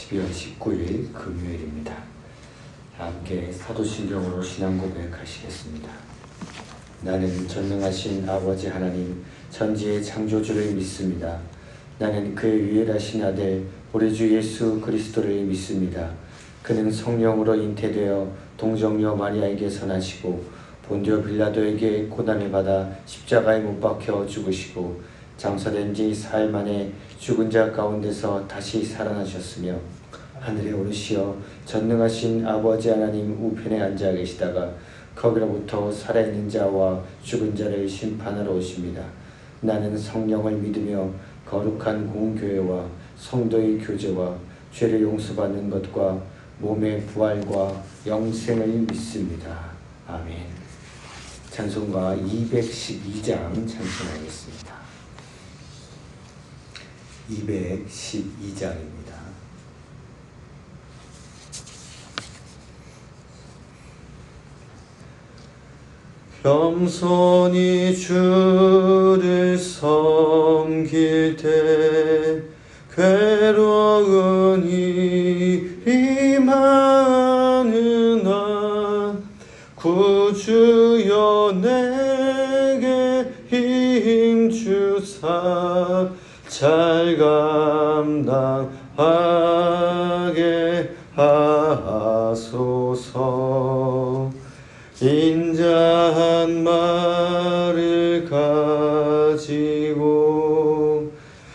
12월 19일 금요일입니다. 함께 사도신경으로 신앙 고백하시겠습니다. 나는 전능하신 아버지 하나님 천지의 창조주를 믿습니다. 나는 그의 유일하신 아들 우리 주 예수 그리스도를 믿습니다. 그는 성령으로 잉태되어 동정녀 마리아에게서 나시고 본디오 빌라도에게 고난을 받아 십자가에 못 박혀 죽으시고 장사된 지 4일 만에 죽은 자 가운데서 다시 살아나셨으며 하늘에 오르시어 전능하신 아버지 하나님 우편에 앉아 계시다가 거기로부터 살아있는 자와 죽은 자를 심판하러 오십니다. 나는 성령을 믿으며 거룩한 공교회와 성도의 교제와 죄를 용서받는 것과 몸의 부활과 영생을 믿습니다. 아멘. 찬송가 212장 찬송하겠습니다. 212장입니다. 겸손히 주를 섬길 때 괴로운 일이 많으나 구주여 내게 힘주사 잘 감당하게 하소서. 인자한 말을 가지고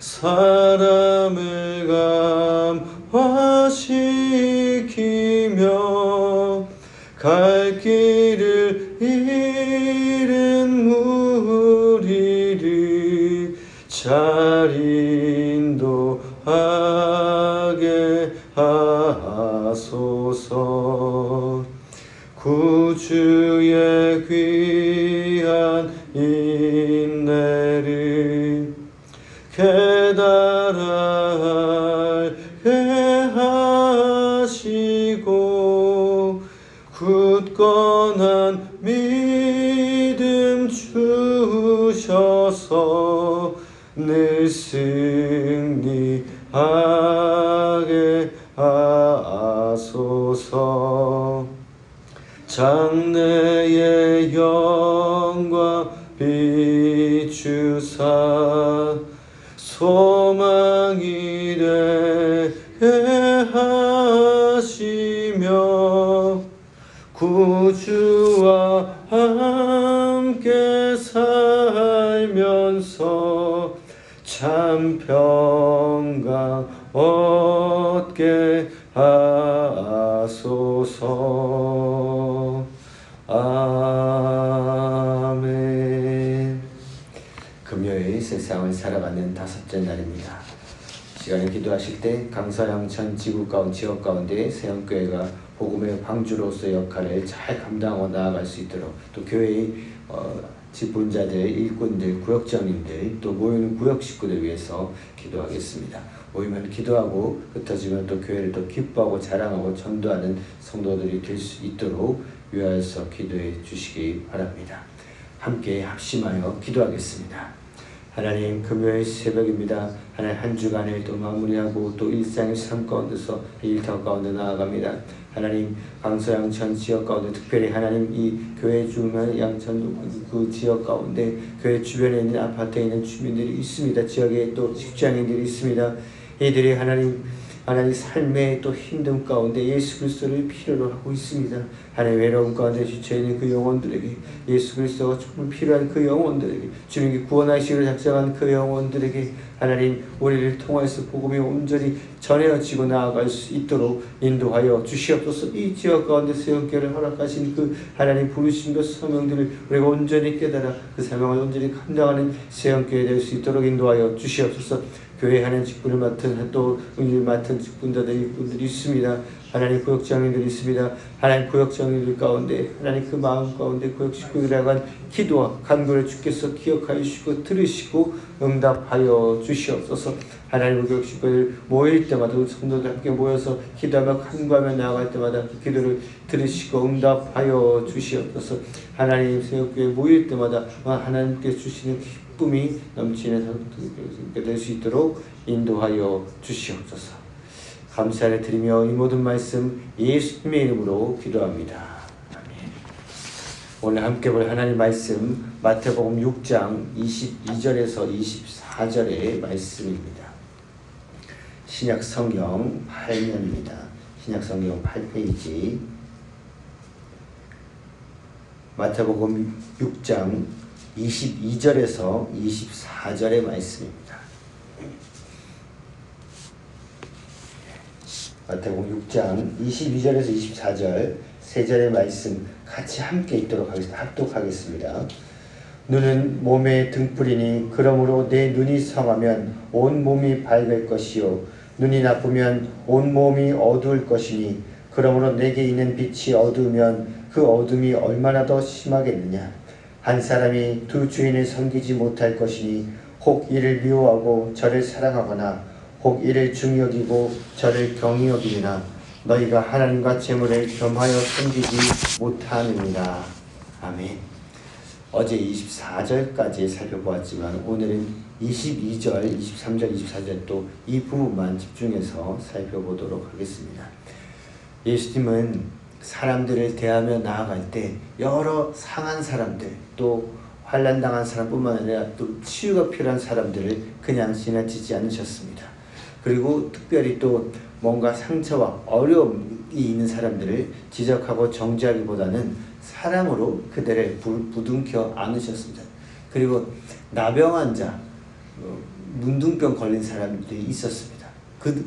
사람을 감화시키며 갈 길을 잃은 무리를 잘 인도하게 하소서. 구주의 귀한 인내를 깨달아 알게 하시고 굳건한 믿음 주셔서 늘 승리하게 하소서. 장래의 영광 비추사 소망이 되게 하시며 구주와 함께 살면서 참 평강 얻게 하소서. 아멘. 금요일 세상을 살아가는 다섯째 날입니다. 시간에 기도하실 때 강서양천 지역 가운데 세영교회가 복음의 방주로서의 역할을 잘 감당하고 나아갈 수 있도록 또 교회의 직분자들, 일꾼들, 구역장님들 또 모이는 구역 식구들 위해서 기도하겠습니다. 모이면 기도하고 흩어지면 또 교회를 더 기뻐하고 자랑하고 전도하는 성도들이 될 수 있도록 위하여서 기도해 주시기 바랍니다. 함께 합심하여 기도하겠습니다. 하나님, 금요일 새벽입니다. 하나님, 한 주간을 또 마무리하고 또 일상의 삶 가운데서 일터 가운데 나아갑니다. 하나님, 강서양천 지역 가운데 특별히 하나님 이 교회 주변 양천 그 지역 가운데 교회 주변에 있는 아파트에 있는 주민들이 있습니다. 지역에 또 직장인들이 있습니다. 이들이 하나님 삶의 또 힘듦 가운데 예수 그리스도를 필요로 하고 있습니다. 하나님 외로움 가운데 지쳐있는 그 영혼들에게 예수 그리스도가 정말 필요한 그 영혼들에게 주님께 구원하시기를 작정한 그 영혼들에게 하나님 우리를 통해서 복음이 온전히 전해지고 나아갈 수 있도록 인도하여 주시옵소서. 이 지역 가운데 세영교회를 허락하신 그 하나님 부르심과 사명들을 우리가 온전히 깨달아 그 사명을 온전히 감당하는 세영교회 될 수 있도록 인도하여 주시옵소서. 교회 하는 직분을 맡은 또 은일 맡은 직분자들 일꾼들이 있습니다. 하나님 구역장님들이 있습니다. 하나님 구역장님들 가운데 하나님 그 마음 가운데 구역 식구들에 관한 기도와 간구를 주께서 기억하여 주시고 들으시고 응답하여 주시옵소서. 하나님 구역 식구들 모일 때마다 성도들 함께 모여서 기도하며 간구하며 나아갈 때마다 그 기도를 들으시고 응답하여 주시옵소서. 하나님 새벽교회 모일 때마다 하나님께 주시는 기쁨이 넘치는 될 수 있도록 인도하여 주시옵소서. 감사를 드리며 이 모든 말씀 예수님의 이름으로 기도합니다. 아멘. 오늘 함께 볼 하나님 말씀 마태복음 6장 22절에서 24절의 말씀입니다. 신약 성경 8면입니다. 신약 성경 8페이지 마태복음 6장 22절에서 24절의 말씀입니다. 마태복음 6장 22절에서 24절 세 절의 말씀 같이 함께 읽도록 하겠습니다. 합독하겠습니다. 눈은 몸의 등불이니 그러므로 내 눈이 성하면 온 몸이 밝을 것이요 눈이 나쁘면 온 몸이 어두울 것이니 그러므로 내게 있는 빛이 어두우면 그 어둠이 얼마나 더 심하겠느냐. 한 사람이 두 주인을 섬기지 못할 것이니 혹 이를 미워하고 저를 사랑하거나 혹 이를 중히 여기고 저를 경히 여기리라. 너희가 하나님과 재물을 겸하여 섬기지 못하느니라. 아멘. 어제 24절까지 살펴보았지만 오늘은 22절, 23절, 24절 또 이 부분만 집중해서 살펴보도록 하겠습니다. 예수님은 사람들을 대하며 나아갈 때 여러 상한 사람들 또 환난당한 사람뿐만 아니라 또 치유가 필요한 사람들을 그냥 지나치지 않으셨습니다. 그리고 특별히 또 뭔가 상처와 어려움이 있는 사람들을 지적하고 정죄하기보다는 사랑으로 그들을 부둥켜 안으셨습니다. 그리고 나병환 자, 문둥병 걸린 사람들이 있었습니다.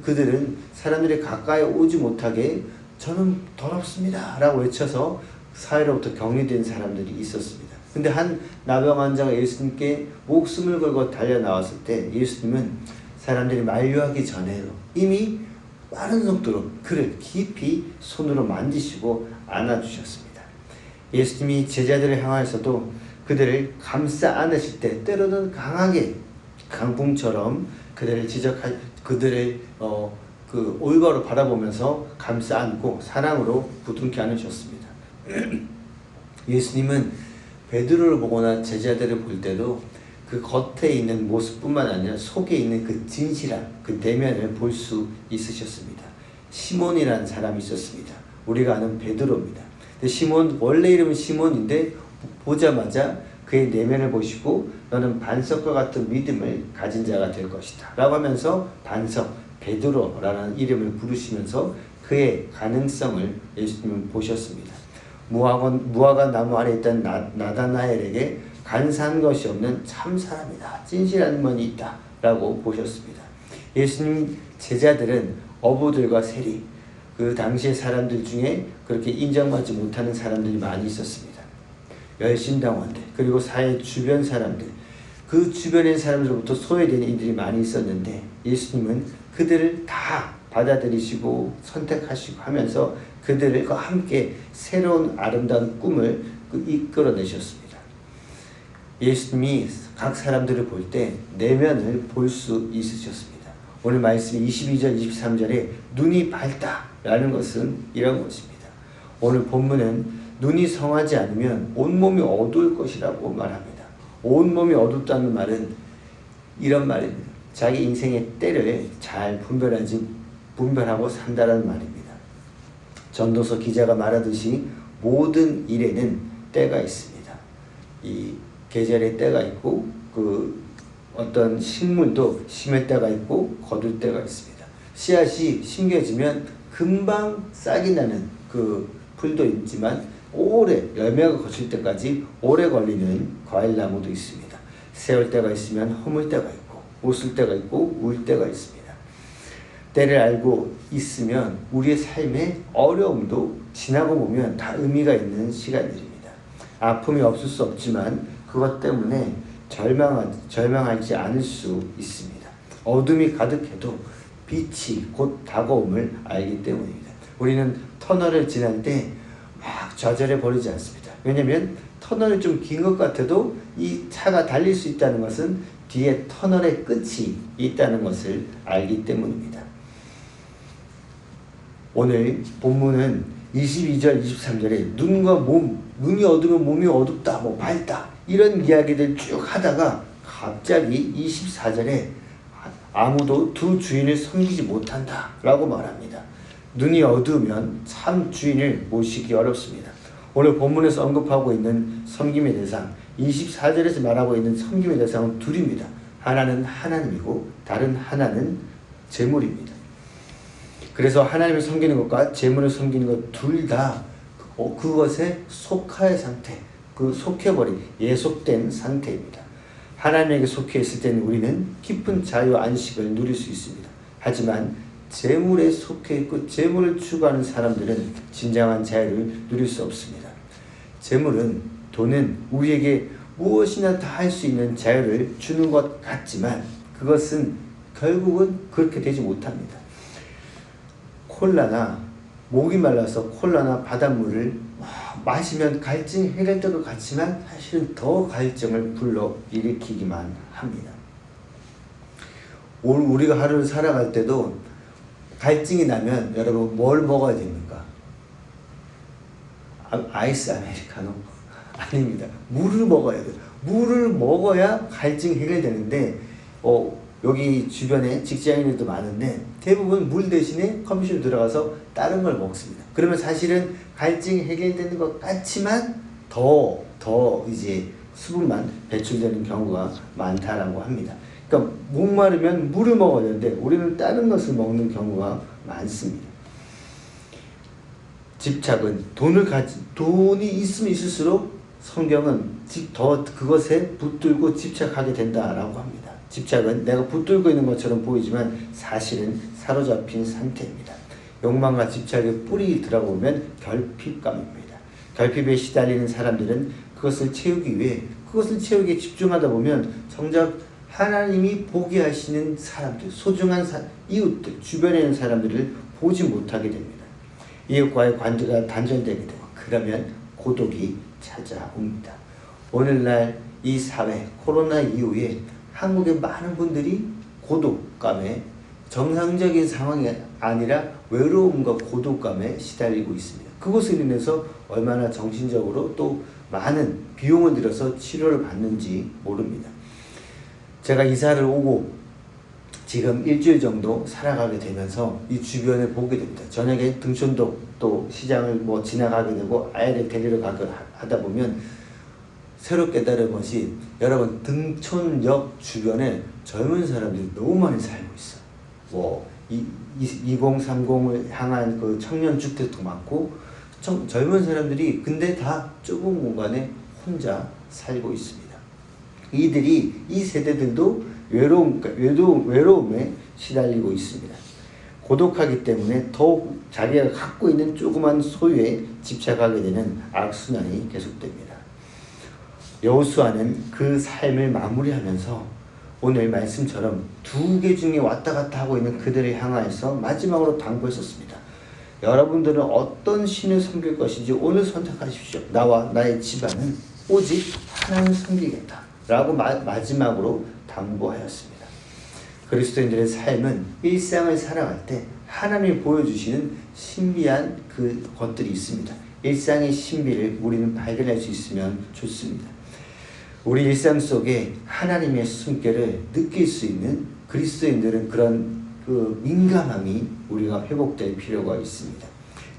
그들은 사람들이 가까이 오지 못하게 저는 더럽습니다 라고 외쳐서 사회로부터 격리된 사람들이 있었습니다. 근데 한 나병 환자가 예수님께 목숨을 걸고 달려 나왔을 때 예수님은 사람들이 만류하기 전에도 이미 빠른 속도로 그를 깊이 손으로 만지시고 안아주셨습니다. 예수님이 제자들을 향하여서도 그들을 감싸 안으실 때 때로는 강하게 강풍처럼 그들을 그들을 올바로 바라보면서 감싸 안고 사랑으로 부둥켜 안으셨습니다. 예수님은 베드로를 보거나 제자들을 볼 때도 그 겉에 있는 모습뿐만 아니라 속에 있는 그 진실한 그 내면을 볼 수 있으셨습니다. 시몬이라는 사람이 있었습니다. 우리가 아는 베드로입니다. 근데 시몬 원래 이름은 시몬인데 보자마자 그의 내면을 보시고 너는 반석과 같은 믿음을 가진 자가 될 것이다 라고 하면서 반석 베드로라는 이름을 부르시면서 그의 가능성을 예수님은 보셨습니다. 무화과 나무 아래 있던 나다나엘에게 간사한 것이 없는 참 사람이다. 진실한 분이 있다 라고 보셨습니다. 예수님 제자들은 어부들과 세리, 그 당시의 사람들 중에 그렇게 인정받지 못하는 사람들이 많이 있었습니다. 열심당원들, 그리고 사회 주변 사람들, 그 주변의 사람들로부터 소외되는 이들이 많이 있었는데 예수님은 그들을 다 받아들이시고 선택하시고 하면서 그들과 함께 새로운 아름다운 꿈을 이끌어내셨습니다. 예수님이 각 사람들을 볼 때 내면을 볼 수 있으셨습니다. 오늘 말씀 22절 23절에 눈이 밝다라는 것은 이런 것입니다. 오늘 본문은 눈이 성하지 않으면 온몸이 어두울 것이라고 말합니다. 온몸이 어둡다는 말은 이런 말입니다. 자기 인생의 때를 잘 분별하고 산다는 말입니다. 전도서 기자가 말하듯이 모든 일에는 때가 있습니다. 이 계절의 때가 있고 그 어떤 식물도 심을 때가 있고 거둘 때가 있습니다. 씨앗이 심겨지면 금방 싹이 나는 그 풀도 있지만 오래 열매가 거칠 때까지 오래 걸리는 과일나무도 있습니다. 세울 때가 있으면 허물 때가 있고 웃을 때가 있고 울 때가 있습니다. 때를 알고 있으면 우리의 삶의 어려움도 지나고 보면 다 의미가 있는 시간들입니다. 아픔이 없을 수 없지만 그것 때문에 절망하지 않을 수 있습니다. 어둠이 가득해도 빛이 곧 다가옴을 알기 때문입니다. 우리는 터널을 지날 때 막 좌절해 버리지 않습니다. 왜냐하면 터널이 좀 긴 것 같아도 이 차가 달릴 수 있다는 것은 뒤에 터널의 끝이 있다는 것을 알기 때문입니다. 오늘 본문은 22절 23절에 눈이 어두면 몸이 어둡다 밝다 이런 이야기들 쭉 하다가 갑자기 24절에 아무도 두 주인을 섬기지 못한다 라고 말합니다. 눈이 어두우면 참 주인을 모시기 어렵습니다. 오늘 본문에서 언급하고 있는 섬김의 대상, 24절에서 말하고 있는 섬김의 대상은 둘입니다. 하나는 하나님이고 다른 하나는 재물입니다. 그래서 하나님을 섬기는 것과 재물을 섬기는 것 둘 다 그것에 속할 상태, 그 속해버린 예속된 상태입니다. 하나님에게 속해 있을 때는 우리는 깊은 자유 안식을 누릴 수 있습니다. 하지만 재물에 속해 있고 재물을 추구하는 사람들은 진정한 자유를 누릴 수 없습니다. 재물은, 돈은 우리에게 무엇이나 다 할 수 있는 자유를 주는 것 같지만 그것은 결국은 그렇게 되지 못합니다. 콜라나 목이 말라서 콜라나 바닷물을 마시면 갈증이 해결될 것 같지만 사실은 더 갈증을 불러일으키기만 합니다. 우리가 하루를 살아갈 때도 갈증이 나면 여러분 뭘 먹어야 됩니까? 아이스 아메리카노? 아닙니다. 물을 먹어야 돼요. 물을 먹어야 갈증이 해결되는데 여기 주변에 직장인들도 많은데 대부분 물 대신에 커피숍 들어가서 다른 걸 먹습니다. 그러면 사실은 갈증이 해결되는 것 같지만 더 이제 수분만 배출되는 경우가 많다라고 합니다. 그러니까 목마르면 물을 먹어야 되는데 우리는 다른 것을 먹는 경우가 많습니다. 집착은 돈이 있으면 있을수록 성경은 더 그것에 붙들고 집착하게 된다라고 합니다. 집착은 내가 붙들고 있는 것처럼 보이지만 사실은 사로잡힌 상태입니다. 욕망과 집착의 뿌리 들어보면 결핍감입니다. 결핍에 시달리는 사람들은 그것을 채우기 위해 그것을 채우기에 집중하다 보면 정작 하나님이 보게 하시는 사람들, 소중한 이웃들, 주변에 있는 사람들을 보지 못하게 됩니다. 이웃과의 관계가 단절되게 되고 그러면 고독이 찾아옵니다. 오늘날 이 사회, 코로나 이후에 한국의 많은 분들이 고독감에 정상적인 상황이 아니라 외로움과 고독감에 시달리고 있습니다. 그것으로 인해서 얼마나 정신적으로 또 많은 비용을 들여서 치료를 받는지 모릅니다. 제가 이사를 오고 지금 일주일 정도 살아가게 되면서 이 주변을 보게 됩니다. 저녁에 등촌동 또 시장을 지나가게 되고 아이를 데리러 가게 하다 보면 새로 깨달은 것이 여러분 등촌역 주변에 젊은 사람들이 너무 많이 살고 있어요. 2030을 향한 그 청년 주택도 많고 젊은 사람들이 근데 다 좁은 공간에 혼자 살고 있습니다. 이 세대들도 외로움에 시달리고 있습니다. 고독하기 때문에 더욱 자기가 갖고 있는 조그만 소유에 집착하게 되는 악순환이 계속됩니다. 여호수아는 그 삶을 마무리하면서 오늘 말씀처럼 두 개 중에 왔다 갔다 하고 있는 그들을 향하여서 마지막으로 당부했었습니다. 여러분들은 어떤 신을 섬길 것인지 오늘 선택하십시오. 나와 나의 집안은 오직 하나님을 섬기겠다 라고 마지막으로 당부하였습니다. 그리스도인들의 삶은 일상을 살아갈 때 하나님이 보여주시는 신비한 그 것들이 있습니다. 일상의 신비를 우리는 발견할 수 있으면 좋습니다. 우리 일상 속에 하나님의 숨결을 느낄 수 있는 그리스도인들은 그런 그 민감함이 우리가 회복될 필요가 있습니다.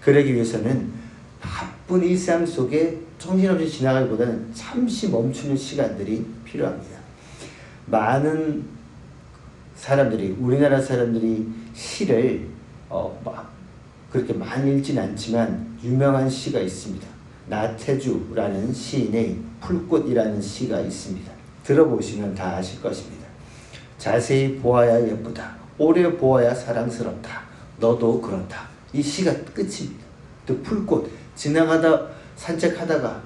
그러기 위해서는 바쁜 일상 속에 정신없이 지나가기보다는 잠시 멈추는 시간들이 필요합니다. 많은 사람들이, 우리나라 사람들이 시를 그렇게 많이 읽진 않지만 유명한 시가 있습니다. 나태주라는 시인의 풀꽃이라는 시가 있습니다. 들어보시면 다 아실 것입니다. 자세히 보아야 예쁘다. 오래 보아야 사랑스럽다. 너도 그렇다. 이 시가 끝입니다. 또 풀꽃, 지나가다 산책하다가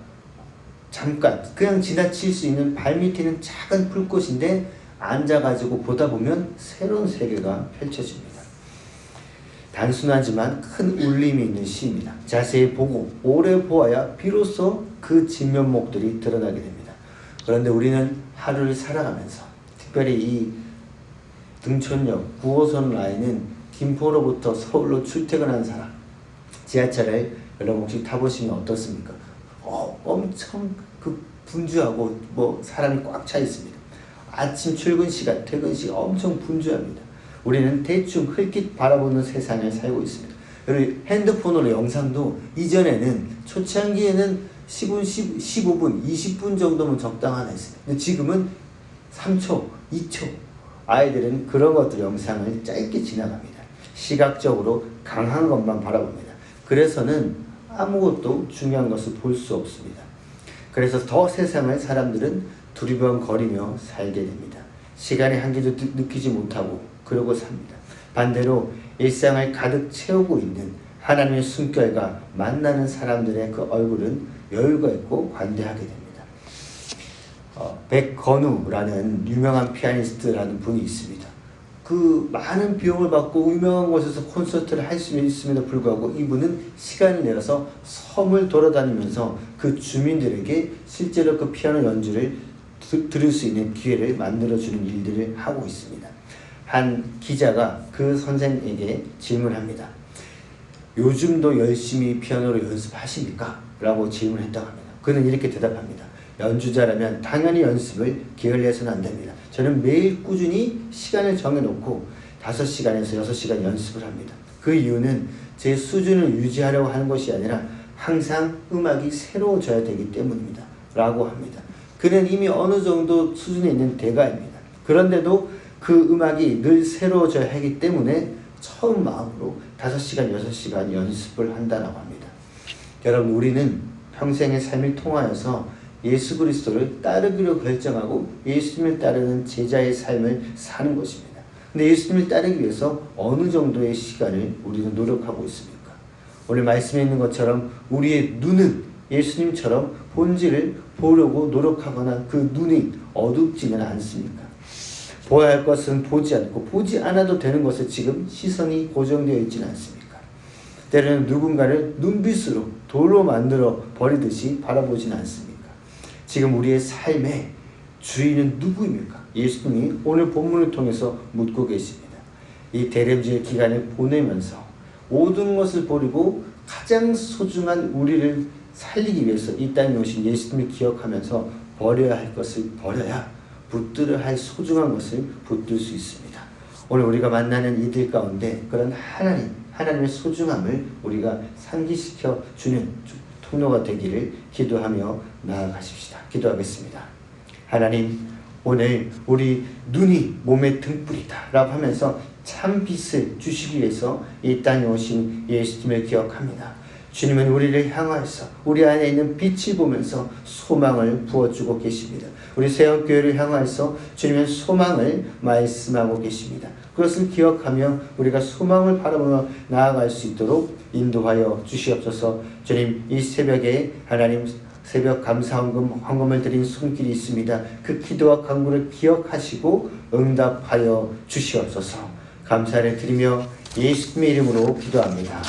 잠깐 그냥 지나칠 수 있는 발밑에는 작은 풀꽃인데 앉아가지고 보다 보면 새로운 세계가 펼쳐집니다. 단순하지만 큰 울림이 있는 시입니다. 자세히 보고 오래 보아야 비로소 그 진면목들이 드러나게 됩니다. 그런데 우리는 하루를 살아가면서 특별히 이 등촌역 9호선 라인은 김포로부터 서울로 출퇴근하는 사람, 지하철을 여러분 혹시 타보시면 어떻습니까? 엄청 그 분주하고 사람이 꽉 차 있습니다. 아침 출근 시간, 퇴근 시간 엄청 분주합니다. 우리는 대충 흘낏 바라보는 세상을 살고 있습니다. 그리고 핸드폰으로 영상도 이전에는 초창기에는 10분, 15분, 20분 정도면 적당하다 했습니다. 근데 지금은 3초, 2초. 아이들은 그런 것들 영상을 짧게 지나갑니다. 시각적으로 강한 것만 바라봅니다. 그래서는 아무것도 중요한 것을 볼 수 없습니다. 그래서 더 세상을 사람들은 두리번거리며 살게 됩니다. 시간의 한계도 느끼지 못하고 그러고 삽니다. 반대로 일상을 가득 채우고 있는 하나님의 숨결과 만나는 사람들의 그 얼굴은 여유가 있고 관대하게 됩니다. 백건우라는 유명한 피아니스트라는 분이 있습니다. 그 많은 비용을 받고 유명한 곳에서 콘서트를 할 수 있음에도 불구하고 이분은 시간을 내어서 섬을 돌아다니면서 그 주민들에게 실제로 그 피아노 연주를 들을 수 있는 기회를 만들어주는 일들을 하고 있습니다. 한 기자가 그 선생에게 질문합니다. 요즘도 열심히 피아노를 연습하십니까? 라고 질문했다고 합니다. 그는 이렇게 대답합니다. 연주자라면 당연히 연습을 게을리해서는 안 됩니다. 저는 매일 꾸준히 시간을 정해놓고 5시간에서 6시간 연습을 합니다. 그 이유는 제 수준을 유지하려고 하는 것이 아니라 항상 음악이 새로워져야 되기 때문입니다. 라고 합니다. 그는 이미 어느 정도 수준에 있는 대가입니다. 그런데도 그 음악이 늘 새로워져야 하기 때문에 처음 마음으로 5시간, 6시간 연습을 한다라고 합니다. 여러분, 우리는 평생의 삶을 통하여서 예수 그리스도를 따르기로 결정하고 예수님을 따르는 제자의 삶을 사는 것입니다. 근데 예수님을 따르기 위해서 어느 정도의 시간을 우리는 노력하고 있습니까? 오늘 말씀에 있는 것처럼 우리의 눈은 예수님처럼 본질을 보려고 노력하거나 그 눈이 어둡지는 않습니까? 보아야 할 것은 보지 않고 보지 않아도 되는 것에 지금 시선이 고정되어 있지는 않습니까? 때로는 누군가를 눈빛으로 돌로 만들어 버리듯이 바라보지는 않습니까? 지금 우리의 삶의 주인은 누구입니까? 예수님이 오늘 본문을 통해서 묻고 계십니다. 이 대림주의 기간을 보내면서 모든 것을 버리고 가장 소중한 우리를 살리기 위해서 이 땅에 오신 예수님을 기억하면서 버려야 할 것을 버려야 붙들어야 할 소중한 것을 붙들 수 있습니다. 오늘 우리가 만나는 이들 가운데 그런 하나님의 소중함을 우리가 상기시켜 주는 통로가 되기를 기도하며 나아가십시다. 기도하겠습니다. 하나님, 오늘 우리 눈이 몸의 등불이다 라고 하면서 참 빛을 주시기 위해서 이 땅에 오신 예수님을 기억합니다. 주님은 우리를 향하여서 우리 안에 있는 빛을 보면서 소망을 부어주고 계십니다. 우리 세영교회를 향하여서 주님은 소망을 말씀하고 계십니다. 그것을 기억하며 우리가 소망을 바라보며 나아갈 수 있도록 인도하여 주시옵소서. 주님, 이 새벽에 하나님 새벽 감사헌금을 드린 손길이 있습니다. 그 기도와 간구를 기억하시고 응답하여 주시옵소서. 감사를 드리며 예수님의 이름으로 기도합니다.